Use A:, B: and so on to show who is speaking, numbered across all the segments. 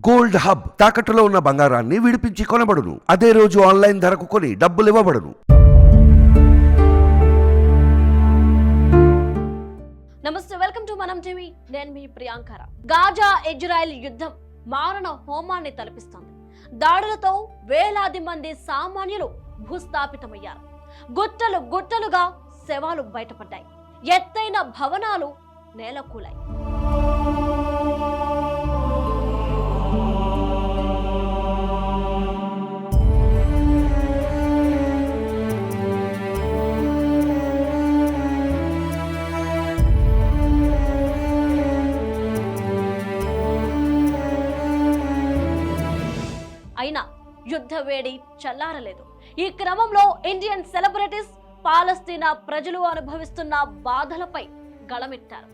A: Gold hub తాకట్టులో ఉన్న బంగారాన్ని విడిపించి కొనబడును. అదే రోజు ఆన్లైన్ ధరకు కొని డబ్బులు ఇవ్వబడును.
B: నమస్తే, వెల్కమ్ టు మనం టీవీ. నేను మీ ప్రియాంకర. గాజా ఇజ్రాయెల్ యుద్ధం మారణ హోమాన్ని తలపిస్తోంది. దాడులతో వేలాది మంది సామాన్యులు భూస్థాపితమయ్యారు. గుట్టలు గుట్టలుగా శవాలు బయటపడ్డాయి. ఎత్తైన భవనాలు నేలకూలాయి. అయినా యుద్ధ వేడి చల్లారలేదు. ఈ క్రమంలో ఇండియన్ సెలబ్రిటీస్ పాలస్తీనా ప్రజలు అనుభవిస్తున్న బాధలపై గళమెత్తారు.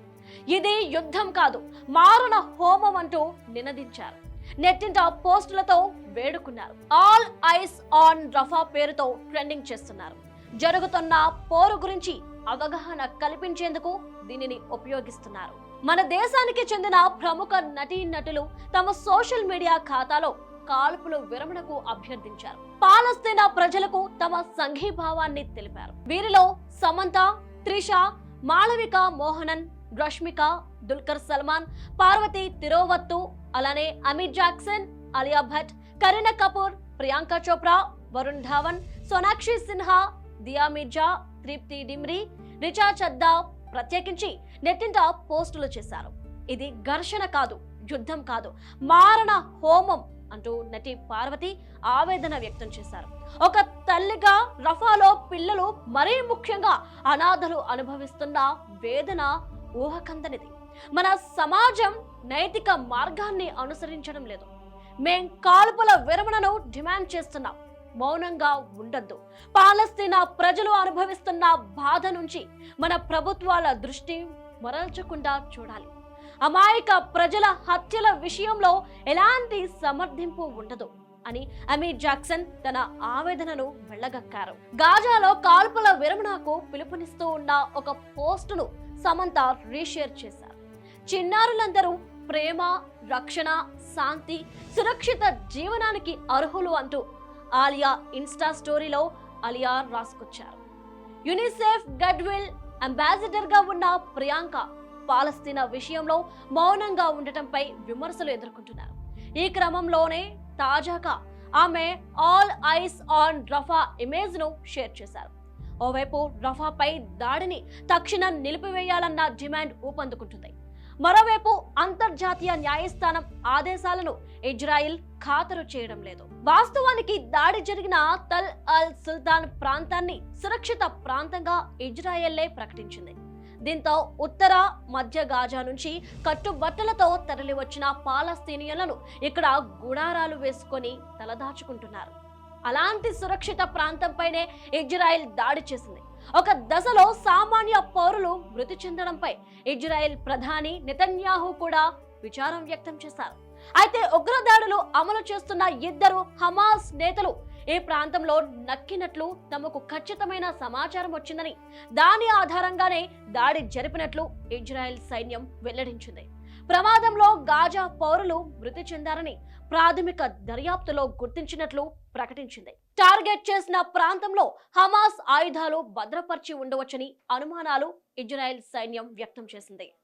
B: ఇది యుద్ధం కాదు, మారణ హోమం అంటూ నినదించారు. నెట్టింట పోస్టులతో వేడుకున్నారు. ఆల్ ఐస్ ఆన్ రఫా పేరుతో ట్రెండింగ్ చేస్తున్నారు. జరుగుతున్న పోరు గురించి అవగాహన కల్పించేందుకు దీనిని ఉపయోగిస్తున్నారు. మన దేశానికి చెందిన ప్రముఖ నటీనటులు తమ సోషల్ మీడియా ఖాతాలో కాల్పులు విరమణకు అభ్యర్థించారు. పాలస్తీనా ప్రజలకు తమ సంఘీభావాన్ని తెలిపారు. వీరిలో సమంత, త్రిష, మాళవిక మోహనన్, రష్మిక, దుల్కర్ సల్మాన్, పార్వతి తిరోవత్తు, అలానే అమిర్ జాక్సన్, అలియా భట్, కరీనా కపూర్, ప్రియాంక చోప్రా, వరుణ్ ధావన్, సోనాక్షి సిన్హా, దియా మిర్జా, తృప్తి డిమ్రీ, రిచా చద్దా ప్రత్యేకించి నెట్టింట పోస్టులు చేశారు. ఇది ఘర్షణ కాదు, యుద్ధం కాదు, మారణ హోమం అంటూ నటి పార్వతి ఆవేదన వ్యక్తం చేశారు. ఒక తల్లిగా రఫాలో పిల్లలు, మరీ ముఖ్యంగా అనాథలు అనుభవిస్తున్న వేదన ఊహకందనిది. మన సమాజం నైతిక మార్గాన్ని అనుసరించడం లేదు. మేం కాల్పుల విరమణను డిమాండ్ చేస్తున్నాం. మౌనంగా ఉండొద్దు. పాలస్తీనా ప్రజలు అనుభవిస్తున్న బాధ నుంచి మన ప్రభుత్వాల దృష్టి మరల్చకుండా చూడాలి. అమాయక ప్రజల హత్యల విషయంలో ఎలాంటి సమర్థింపు ఉండదు అని అమీర్ జాక్సన్ తన ఆవేదనను వెళ్ళగక్కారు. గాజాలో కాల్పుల విరమణకు పిలుపునిస్తూ ఉన్న ఒక పోస్టును సమంత రీషేర్ చేశారు. చిన్నారులందరూ ప్రేమ, రక్షణ, శాంతి, సురక్షిత జీవనానికి అర్హులు అంటూ ఆలియా ఇన్స్టా స్టోరీలో ఆలియా రాసుకొచ్చారు. యునిసెఫ్ గడ్విల్ అంబాసిడర్ గా ఉన్న ప్రియాంక పాలస్తీనా విషయంలో మౌనంగా ఉండటంపై విమర్శలు ఎదుర్కొంటున్నారు. ఈ క్రమంలోనే తాజాగా ఆమె all eyes on Rafa image ను షేర్ చేశారు. ఓవైపు రఫాపై దాడిని తక్షణం నిలిపివేయాలన్న డిమాండ్ ఊపందుకుంటుంది. మరోవైపు అంతర్జాతీయ న్యాయస్థానం ఆదేశాలను ఇజ్రాయిల్ ఖాతరు చేయడం లేదు. వాస్తవానికి దాడి జరిగిన తల్ అల్ సుల్తాన్ ప్రాంతాన్ని సురక్షిత ప్రాంతంగా ఇజ్రాయెల్లే ప్రకటించింది. దీంతో ఉత్తర మధ్య గాజా నుంచి కట్టుబట్టలతో తరలి వచ్చిన పాలస్తీనియన్లను ఇక్కడ గుడారాలు వేసుకొని తలదాచుకుంటున్నారు. అలాంటి సురక్షిత ప్రాంతంపైనే ఇజ్రాయెల్ దాడి చేసింది. ఒక దశలో సామాన్య పౌరులు మృతి చెందడంపై ఇజ్రాయెల్ ప్రధాని నెతన్యాహు కూడా విచారం వ్యక్తం చేశారు. అయితే ఉగ్రదాడులు అమలు చేస్తున్న ఇద్దరు హమాస్ నేతలు ఈ ప్రాంతంలో నక్కినట్లు తమకు ఖచ్చితమైన సమాచారం వచ్చిందని, దాని ఆధారంగానే దాడి జరిపినట్లు ఇజ్రాయెల్ సైన్యం వెల్లడించింది. ప్రమాదంలో గాజా పౌరులు మృతి చెందారని ప్రాథమిక దర్యాప్తులో గుర్తించినట్లు ప్రకటించింది. టార్గెట్ చేసిన ప్రాంతంలో హమాస్ ఆయుధాలు భద్రపరిచి ఉండవచ్చని అనుమానాలు ఇజ్రాయెల్ సైన్యం వ్యక్తం చేసింది.